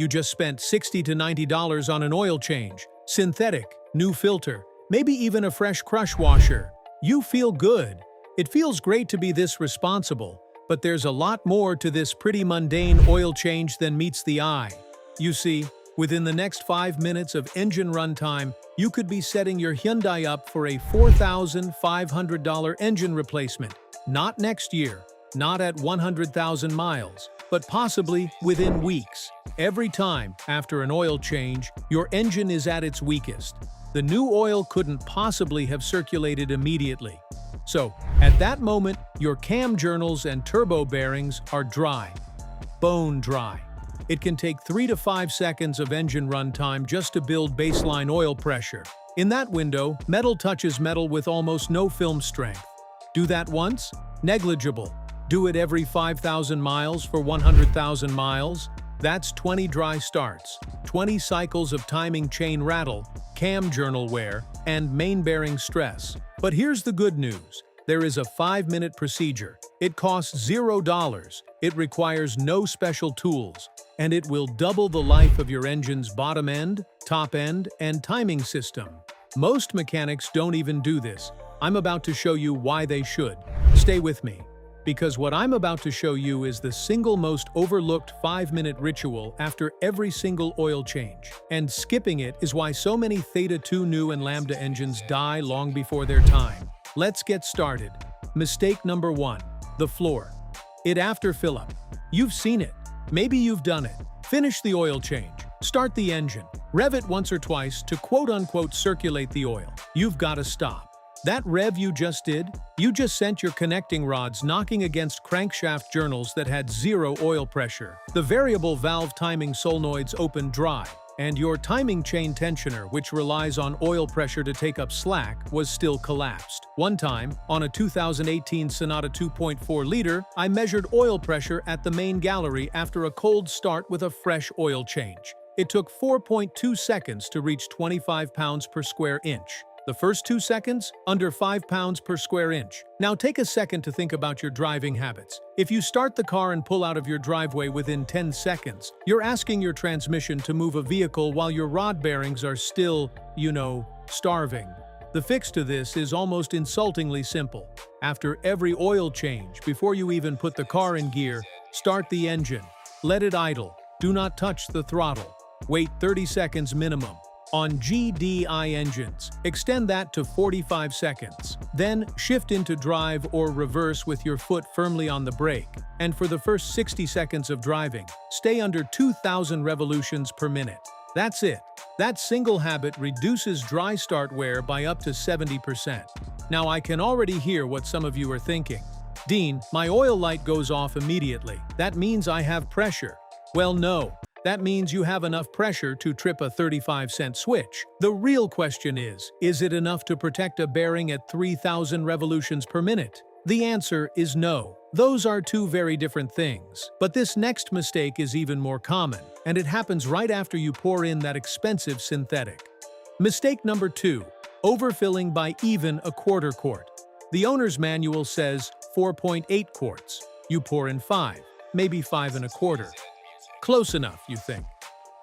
You just spent $60 to $90 on an oil change, synthetic, new filter, maybe even a fresh crush washer. You feel good. It feels great to be this responsible, but there's a lot more to this pretty mundane oil change than meets the eye. You see, within the next 5 minutes of engine runtime, you could be setting your Hyundai up for a $4,500 engine replacement. Not next year, not at 100,000 miles, but possibly within weeks. Every time, after an oil change, your engine is at its weakest. The new oil couldn't possibly have circulated immediately. So, at that moment, your cam journals and turbo bearings are dry. Bone dry. It can take 3 to 5 seconds of engine runtime just to build baseline oil pressure. In that window, metal touches metal with almost no film strength. Do that once? Negligible. Do it every 5,000 miles for 100,000 miles? That's 20 dry starts, 20 cycles of timing chain rattle, cam journal wear, and main bearing stress. But here's the good news. There is a 5-minute procedure. It costs $0. It requires no special tools, and it will double the life of your engine's bottom end, top end, and timing system. Most mechanics don't even do this. I'm about to show you why they should. Stay with me, because what I'm about to show you is the single most overlooked 5-minute ritual after every single oil change. And skipping it is why so many Theta 2 new and Lambda engines die long before their time. Let's get started. Mistake number 1. The floor. It after fill-up. You've seen it. Maybe you've done it. Finish the oil change. Start the engine. Rev it once or twice to quote-unquote circulate the oil. You've got to stop. That rev you just did, you just sent your connecting rods knocking against crankshaft journals that had zero oil pressure. The variable valve timing solenoids opened dry, and your timing chain tensioner, which relies on oil pressure to take up slack, was still collapsed. One time, on a 2018 Sonata 2.4-liter, I measured oil pressure at the main gallery after a cold start with a fresh oil change. It took 4.2 seconds to reach 25 pounds per square inch. The first 2 seconds, under 5 pounds per square inch. Now take a second to think about your driving habits. If you start the car and pull out of your driveway within 10 seconds, you're asking your transmission to move a vehicle while your rod bearings are still, starving. The fix to this is almost insultingly simple. After every oil change, before you even put the car in gear, start the engine. Let it idle. Do not touch the throttle. Wait 30 seconds minimum. On GDI engines, extend that to 45 seconds. Then shift into drive or reverse with your foot firmly on the brake. And for the first 60 seconds of driving, stay under 2,000 revolutions per minute. That's it. That single habit reduces dry start wear by up to 70%. Now I can already hear what some of you are thinking. Dean, my oil light goes off immediately. That means I have pressure. Well, no. That means you have enough pressure to trip a 35-cent switch. The real question is it enough to protect a bearing at 3,000 revolutions per minute? The answer is no. Those are two very different things. But this next mistake is even more common, and it happens right after you pour in that expensive synthetic. Mistake number 2. Overfilling by even a quarter quart. The owner's manual says 4.8 quarts. You pour in 5, maybe 5 1/4. Close enough, you think.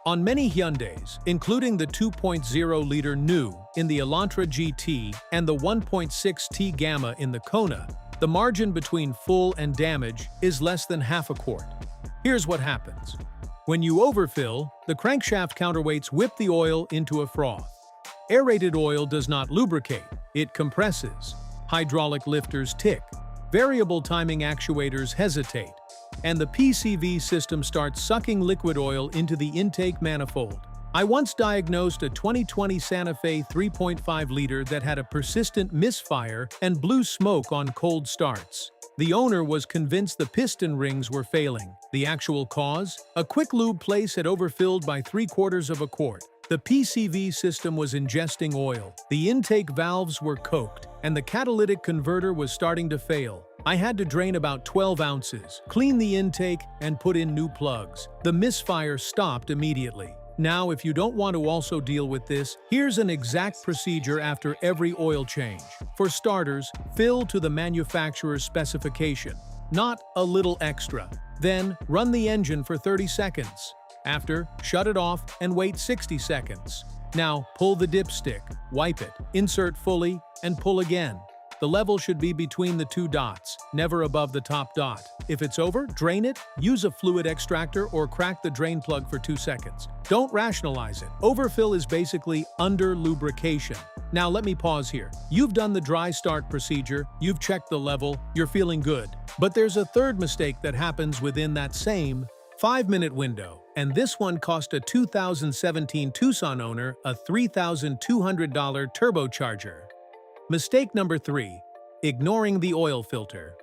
On many Hyundais, including the 2.0-liter new in the Elantra GT and the 1.6T Gamma in the Kona, the margin between full and damage is less than half a quart. Here's what happens. When you overfill, the crankshaft counterweights whip the oil into a froth. Aerated oil does not lubricate, it compresses. Hydraulic lifters tick. Variable timing actuators hesitate. And the PCV system starts sucking liquid oil into the intake manifold. I once diagnosed a 2020 Santa Fe 3.5-liter that had a persistent misfire and blew smoke on cold starts. The owner was convinced the piston rings were failing. The actual cause? A quick lube place had overfilled by 3/4 of a quart. The PCV system was ingesting oil. The intake valves were coked, and the catalytic converter was starting to fail. I had to drain about 12 ounces, clean the intake, and put in new plugs. The misfire stopped immediately. Now, if you don't want to also deal with this, here's an exact procedure after every oil change. For starters, fill to the manufacturer's specification, not a little extra. Then, run the engine for 30 seconds. After, shut it off and wait 60 seconds. Now, pull the dipstick, wipe it, insert fully, and pull again. The level should be between the two dots, never above the top dot. If it's over, drain it, use a fluid extractor, or crack the drain plug for 2 seconds. Don't rationalize it. Overfill is basically under-lubrication. Now let me pause here. You've done the dry start procedure, you've checked the level, you're feeling good. But there's a third mistake that happens within that same 5-minute window. And this one cost a 2017 Tucson owner a $3,200 turbocharger. Mistake number 3. Ignoring the oil filter.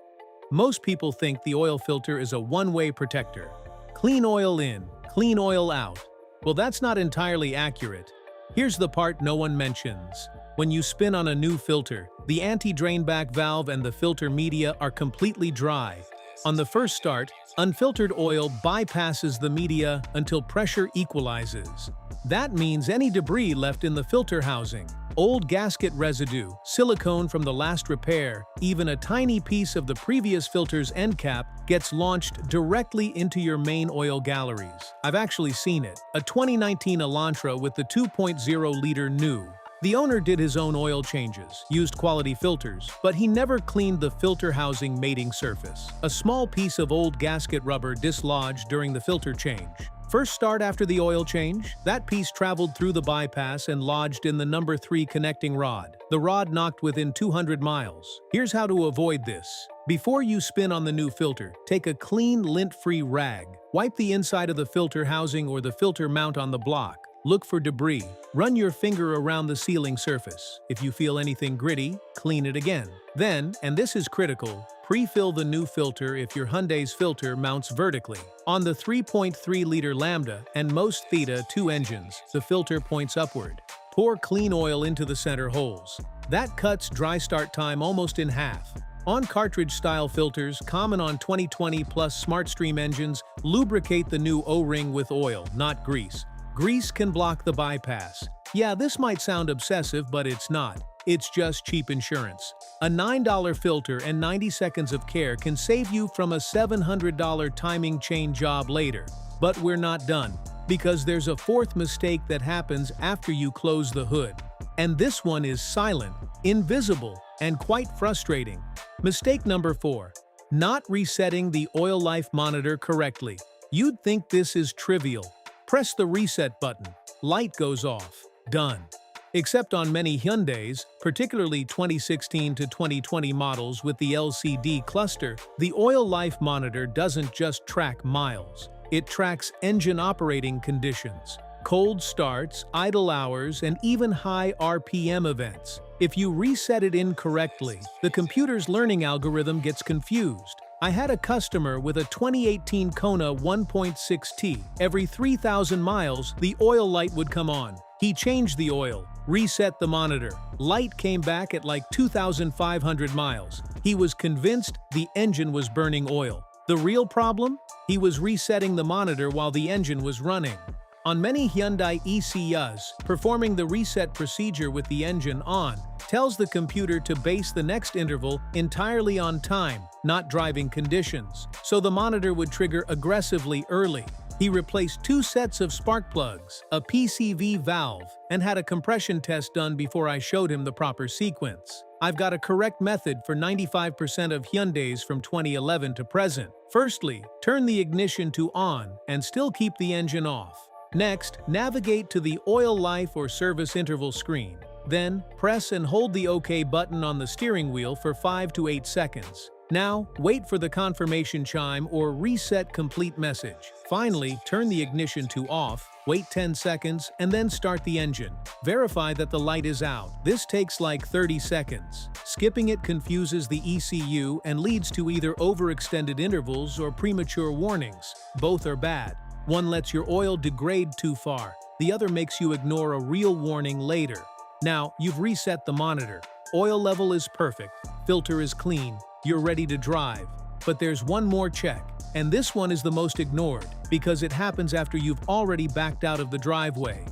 Most people think the oil filter is a one-way protector. Clean oil in, clean oil out. Well, that's not entirely accurate. Here's the part no one mentions. When you spin on a new filter, the anti-drainback valve and the filter media are completely dry. On the first start, unfiltered oil bypasses the media until pressure equalizes. That means any debris left in the filter housing, old gasket residue, silicone from the last repair, even a tiny piece of the previous filter's end cap gets launched directly into your main oil galleries. I've actually seen it. A 2019 Elantra with the 2.0-liter new. The owner did his own oil changes, used quality filters, but he never cleaned the filter housing mating surface. A small piece of old gasket rubber dislodged during the filter change. First start after the oil change, that piece traveled through the bypass and lodged in the number 3 connecting rod. The rod knocked within 200 miles. Here's how to avoid this. Before you spin on the new filter, take a clean, lint-free rag. Wipe the inside of the filter housing or the filter mount on the block. Look for debris. Run your finger around the sealing surface. If you feel anything gritty, clean it again. Then, and this is critical, pre-fill the new filter if your Hyundai's filter mounts vertically. On the 3.3-liter Lambda and most Theta 2 engines, the filter points upward. Pour clean oil into the center holes. That cuts dry start time almost in half. On cartridge-style filters, common on 2020 plus SmartStream engines, lubricate the new O-ring with oil, not grease. Grease can block the bypass. Yeah, this might sound obsessive, but it's not. It's just cheap insurance. A $9 filter and 90 seconds of care can save you from a $700 timing chain job later. But we're not done, because there's a fourth mistake that happens after you close the hood. And this one is silent, invisible, and quite frustrating. Mistake number 4. Not resetting the oil life monitor correctly. You'd think this is trivial. Press the reset button. Light goes off. Done. Except on many Hyundais, particularly 2016 to 2020 models with the LCD cluster, the oil life monitor doesn't just track miles. It tracks engine operating conditions, cold starts, idle hours, and even high RPM events. If you reset it incorrectly, the computer's learning algorithm gets confused. I had a customer with a 2018 Kona 1.6T. Every 3,000 miles, the oil light would come on. He changed the oil, reset the monitor. Light came back at like 2,500 miles. He was convinced the engine was burning oil. The real problem? He was resetting the monitor while the engine was running. On many Hyundai ECUs, performing the reset procedure with the engine on tells the computer to base the next interval entirely on time, not driving conditions, so the monitor would trigger aggressively early. He replaced 2 sets of spark plugs, a PCV valve, and had a compression test done before I showed him the proper sequence. I've got a correct method for 95% of Hyundais from 2011 to present. Firstly, turn the ignition to on and still keep the engine off. Next, navigate to the oil life or service interval screen. Then, press and hold the OK button on the steering wheel for 5 to 8 seconds. Now, wait for the confirmation chime or reset complete message. Finally, turn the ignition to off, wait 10 seconds, and then start the engine. Verify that the light is out. This takes like 30 seconds. Skipping it confuses the ECU and leads to either overextended intervals or premature warnings. Both are bad. One lets your oil degrade too far. The other makes you ignore a real warning later. Now, you've reset the monitor. Oil level is perfect. Filter is clean. You're ready to drive. But there's one more check, and this one is the most ignored because it happens after you've already backed out of the driveway.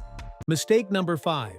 Mistake number 5.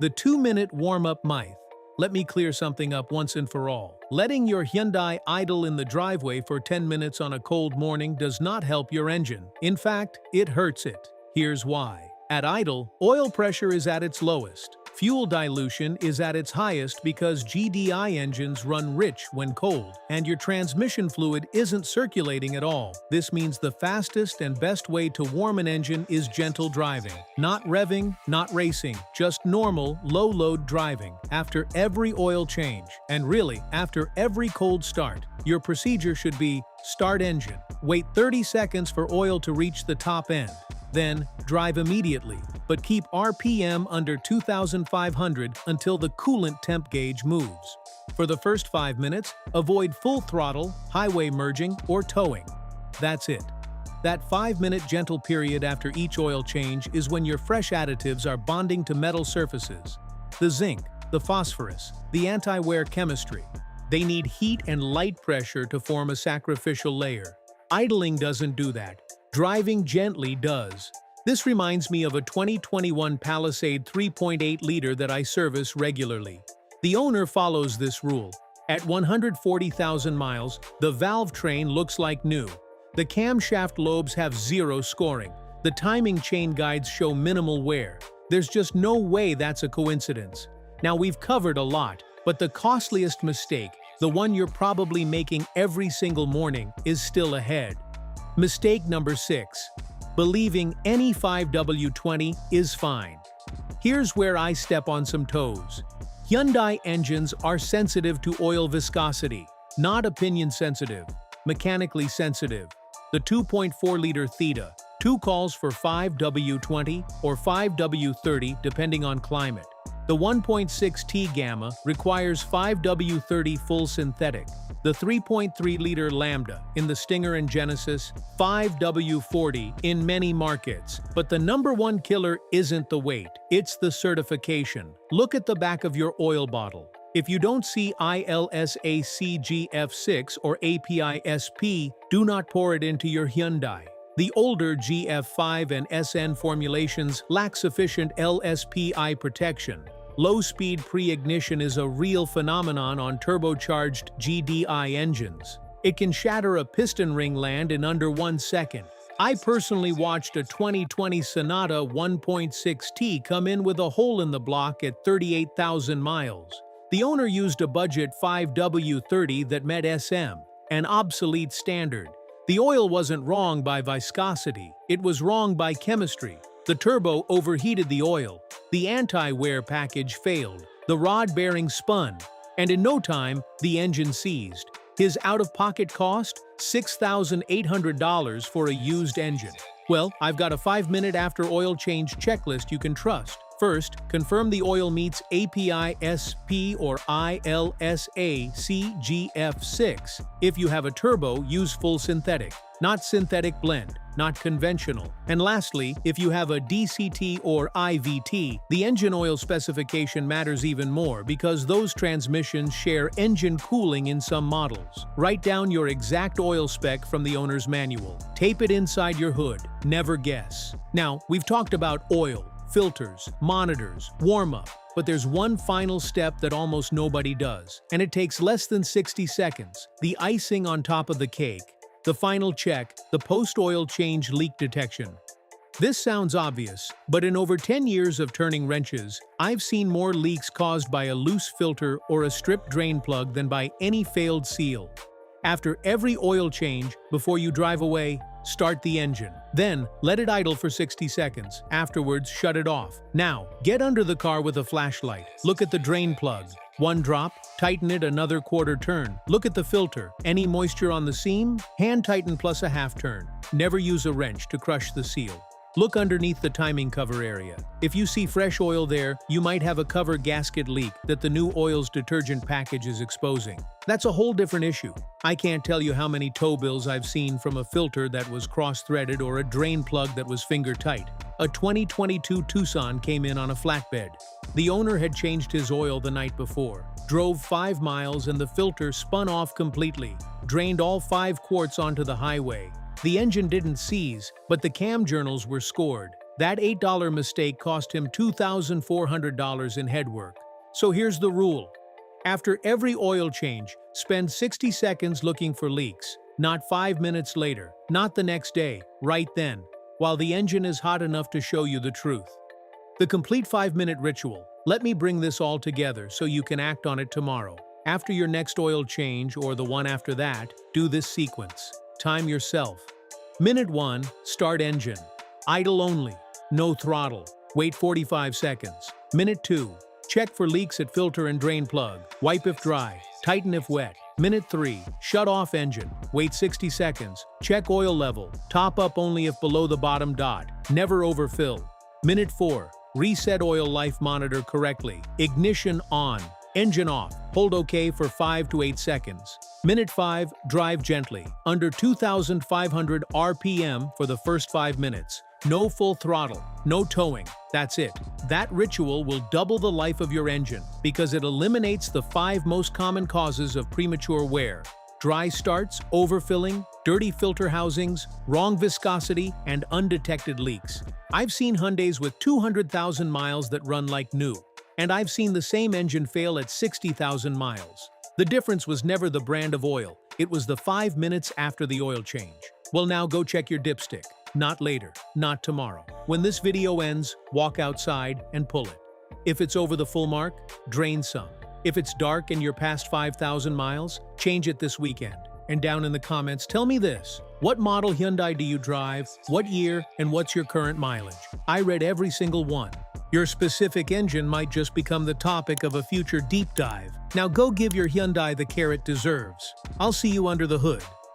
The 2-minute warm-up myth. Let me clear something up once and for all. Letting your Hyundai idle in the driveway for 10 minutes on a cold morning does not help your engine. In fact, it hurts it. Here's why. At idle, oil pressure is at its lowest. Fuel dilution is at its highest because GDI engines run rich when cold, and your transmission fluid isn't circulating at all. This means the fastest and best way to warm an engine is gentle driving. Not revving, not racing, just normal, low-load driving after every oil change, and really, after every cold start. Your procedure should be: start engine, wait 30 seconds for oil to reach the top end. Then, drive immediately, but keep RPM under 2,500 until the coolant temp gauge moves. For the first 5 minutes, avoid full throttle, highway merging, or towing. That's it. That 5-minute gentle period after each oil change is when your fresh additives are bonding to metal surfaces. The zinc, the phosphorus, the anti-wear chemistry. They need heat and light pressure to form a sacrificial layer. Idling doesn't do that. Driving gently does. This reminds me of a 2021 Palisade 3.8-liter that I service regularly. The owner follows this rule. At 140,000 miles, the valve train looks like new. The camshaft lobes have zero scoring. The timing chain guides show minimal wear. There's just no way that's a coincidence. Now, we've covered a lot, but the costliest mistake, the one you're probably making every single morning, is still ahead. Mistake number 6. Believing any 5W20 is fine. Here's where I step on some toes. Hyundai engines are sensitive to oil viscosity, not opinion sensitive, mechanically sensitive. The 2.4-liter Theta, 2 calls for 5W20 or 5W30 depending on climate. The 1.6T Gamma requires 5W30 full synthetic. The 3.3-liter Lambda in the Stinger and Genesis, 5W40 in many markets. But the number one killer isn't the weight, it's the certification. Look at the back of your oil bottle. If you don't see ILSACGF6 or API-SP, do not pour it into your Hyundai. The older GF5 and SN formulations lack sufficient LSPI protection. Low-speed pre-ignition is a real phenomenon on turbocharged GDI engines. It can shatter a piston ring land in under 1 second. I personally watched a 2020 Sonata 1.6T come in with a hole in the block at 38,000 miles. The owner used a budget 5W30 that met SM, an obsolete standard. The oil wasn't wrong by viscosity, it was wrong by chemistry. The turbo overheated the oil, the anti-wear package failed, the rod bearing spun, and in no time, the engine seized. His out-of-pocket cost? $6,800 for a used engine. Well, I've got a 5-minute after oil change checklist you can trust. First, confirm the oil meets API-SP or ILSACGF6. If you have a turbo, use full synthetic, not synthetic blend, not conventional. And lastly, if you have a DCT or IVT, the engine oil specification matters even more because those transmissions share engine cooling in some models. Write down your exact oil spec from the owner's manual. Tape it inside your hood. Never guess. Now, we've talked about oil, filters, monitors, warm-up, but there's one final step that almost nobody does, and it takes less than 60 seconds. The icing on top of the cake. The final check, the post-oil change leak detection. This sounds obvious, but in over 10 years of turning wrenches, I've seen more leaks caused by a loose filter or a stripped drain plug than by any failed seal. After every oil change, before you drive away, start the engine. Then, let it idle for 60 seconds. Afterwards, shut it off. Now, get under the car with a flashlight. Look at the drain plug. One drop, tighten it another quarter turn. Look at the filter. Any moisture on the seam? Hand tighten plus a half turn. Never use a wrench to crush the seal. Look underneath the timing cover area. If you see fresh oil there, you might have a cover gasket leak that the new oil's detergent package is exposing. That's a whole different issue. I can't tell you how many tow bills I've seen from a filter that was cross-threaded or a drain plug that was finger-tight. A 2022 Tucson came in on a flatbed. The owner had changed his oil the night before, drove 5 miles and the filter spun off completely, drained all 5 quarts onto the highway. The engine didn't seize, but the cam journals were scored. That $8 mistake cost him $2,400 in headwork. So here's the rule. After every oil change, spend 60 seconds looking for leaks. Not 5 minutes later, not the next day, right then. while the engine is hot enough to show you the truth. The complete 5-minute ritual. Let me bring this all together so you can act on it tomorrow. After your next oil change or the one after that, do this sequence. Time yourself. Minute 1, start engine. Idle only. No throttle. Wait 45 seconds. Minute 2, check for leaks at filter and drain plug. Wipe if dry. Tighten if wet. Minute 3, shut off engine. Wait 60 seconds. Check oil level. Top up only if below the bottom dot. Never overfill. Minute 4, reset oil life monitor correctly. Ignition on. Engine off. Hold OK for 5 to 8 seconds. Minute 5, drive gently. Under 2,500 RPM for the first 5 minutes. No full throttle, no towing. That's it. That ritual will double the life of your engine because it eliminates the 5 most common causes of premature wear: dry starts, overfilling, dirty filter housings, wrong viscosity, and undetected leaks. I've seen Hyundais with 200,000 miles that run like new, and I've seen the same engine fail at 60,000 miles. The difference was never the brand of oil, it was the 5 minutes after the oil change. Well, now go check your dipstick. Not later, not tomorrow. When this video ends, walk outside and pull it. If it's over the full mark, drain some. If it's dark and you're past 5,000 miles, change it this weekend. And down in the comments, tell me this: what model Hyundai do you drive, what year, and what's your current mileage? I read every single one. Your specific engine might just become the topic of a future deep dive. Now go give your Hyundai the care it deserves. I'll see you under the hood.